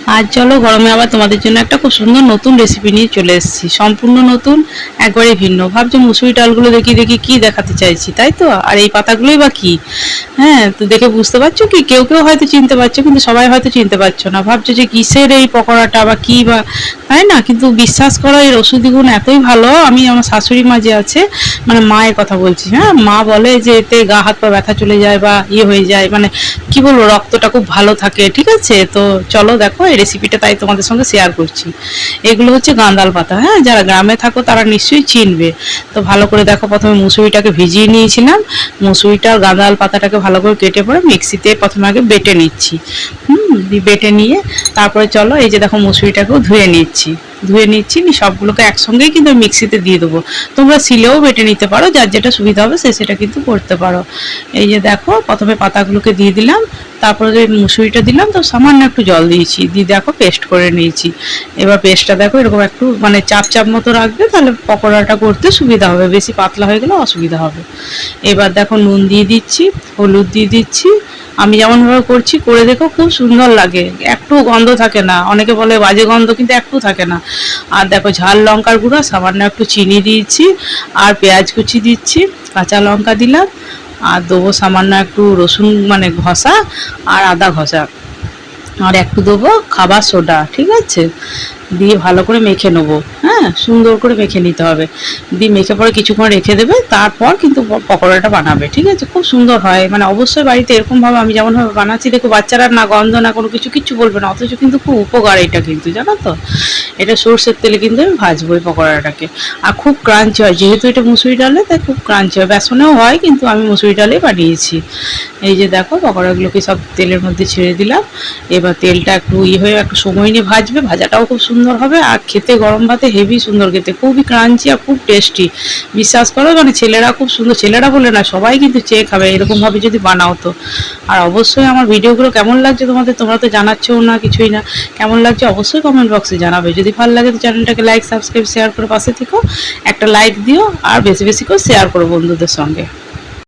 আজ চলো গরমে আবার তোমাদের জন্য একটা খুব সুন্দর নতুন রেসিপি নিয়ে চলে এসেছি, সম্পূর্ণ নতুন, একবারে ভিন্ন। ভাবছো মুসুরি ডালগুলো দেখি দেখি কি দেখাতে চাইছি, তাই তো? আর এই পাতাগুলোই বা কি? হ্যাঁ, তো দেখে বুঝতে পারছো কি? কেউ কেউ হয়তো চিনতে পারছো, কিন্তু সবাই হয়তো চিনতে পারছো না। ভাবছো যে কিসের এই পকোড়াটা বা কি বা, তাই না? কিন্তু বিশ্বাস করো, এর ওষুধি গুণ এতই ভালো। আমি আমার শাশুড়ি মা যে আছে, মানে মায়ের কথা বলছি, হ্যাঁ, মা বলে যে এতে গা হাত পা ব্যথা চলে যায় বা ইয়ে হয়ে যায়, মানে কি বলবো, রক্তটা খুব ভালো থাকে। ঠিক আছে, তো চলো দেখো এই রেসিপিটা তাই তোমাদের সঙ্গে শেয়ার করছি। এগুলো হচ্ছে গাঁদাল পাতা, হ্যাঁ, যারা গ্রামে থাকো তারা নিশ্চয়ই চিনবে। তো ভালো করে দেখো, প্রথমে মুসুরিটাকে ভিজিয়ে নিয়েছিলাম। মুসুরিটা গাঁদাল পাতাটাকে ভালো করে কেটে পরে মিক্সিতে প্রথমে আগে বেটে নিচ্ছি। বেটে নিয়ে তারপরে চলো এই যে দেখো মুসুরিটাকেও ধুয়ে নিচ্ছি। সবগুলোকে একসঙ্গেই কিন্তু মিক্সিতে দিয়ে দেবো। তোমরা শিলেও বেটে নিতে পারো, যার যেটা সুবিধা হবে সে সেটা কিন্তু করতে পারো। এই যে দেখো প্রথমে পাতাগুলোকে দিয়ে দিলাম, তারপরে যে মুসুরিটা দিলাম, তো সামান্য একটু জল দিয়েছি, দিয়ে দেখো পেস্ট করে নিয়েছি। এবার পেস্টটা দেখো এরকম একটু মানে চাপ চাপ মতো রাখবে, তাহলে পকোড়াটা করতে সুবিধা হবে, বেশি পাতলা হয়ে গেলে অসুবিধা হবে। এবার দেখো নুন দিয়ে দিচ্ছি, হলুদ দিয়ে দিচ্ছি। আমি যেমনভাবে করছি করে দেখো, খুব সুন্দর লাগে, একটু গন্ধ থাকে না। অনেকে বলে বাজে গন্ধ, কিন্তু একটু থাকে না। আর দেখো ঝাল লঙ্কার গুঁড়ো, সামান্য একটু চিনি দিয়েছি, আর পেঁয়াজ কুচি দিচ্ছি, কাঁচা লঙ্কা দিলাম, আর দেবো সামান্য একটু রসুন মানে ঘষা, আর আদা ঘষা, আর একটু দেবো খাবার সোডা। ঠিক আছে, দিয়ে ভালো করে মেখে নেবো। হ্যাঁ, সুন্দর করে মেখে নিতে হবে। দিয়ে মেখে পরে কিছুক্ষণ রেখে দেবে, তারপর কিন্তু পকোড়াটা বানাবে। ঠিক আছে, খুব সুন্দর হয়, মানে অবশ্যই বাড়িতে এরকমভাবে আমি যেমনভাবে বানাচ্ছি দেখো, বাচ্চারা না গন্ধ না কোনো কিছু কিচ্ছু বলবে না, অথচ কিন্তু খুব উপকার এটা, কিন্তু জানো তো? এটা সর্ষের তেলে কিন্তু আমি ভাজবো এই পকোড়াটাকে। আর খুব ক্রাঞ্চি হয়, যেহেতু এটা মুসুরি ডালে তাই খুব ক্রাঞ্চি হয়। বেসনেও হয়, কিন্তু আমি মুসুরি ডালে বানিয়েছি। এই যে দেখো পকোড়াগুলোকে সব তেলের মধ্যে ছেড়ে দিলাম। এবার তেলটা একটু হয়ে একটু সময় নিয়ে ভাজবে, ভাজাটাও খুব সুন্দর হবে। আর খেতে গরম ভাতে হেভি সুন্দর খেতে, খুবই ক্রাঞ্চি আর খুব টেস্টি। বিশ্বাস করো, মানে ছেলেরা খুব সুন্দর, ছেলেরা বলে না, সবাই কিন্তু চেয়ে খাবে এরকমভাবে যদি বানাও তো। আর অবশ্যই আমার ভিডিওগুলো কেমন লাগছে তোমাদের, তোমরা তো জানাচ্ছেও না কিছুই না। কেমন লাগছে অবশ্যই কমেন্ট বক্সে জানাবে। যদি ভালো লাগে তো চ্যানেলটাকে লাইক সাবস্ক্রাইব শেয়ার করে পাশে থেকো, একটা লাইক দিও, আর বেশি বেশি করে শেয়ার করো বন্ধুদের সঙ্গে।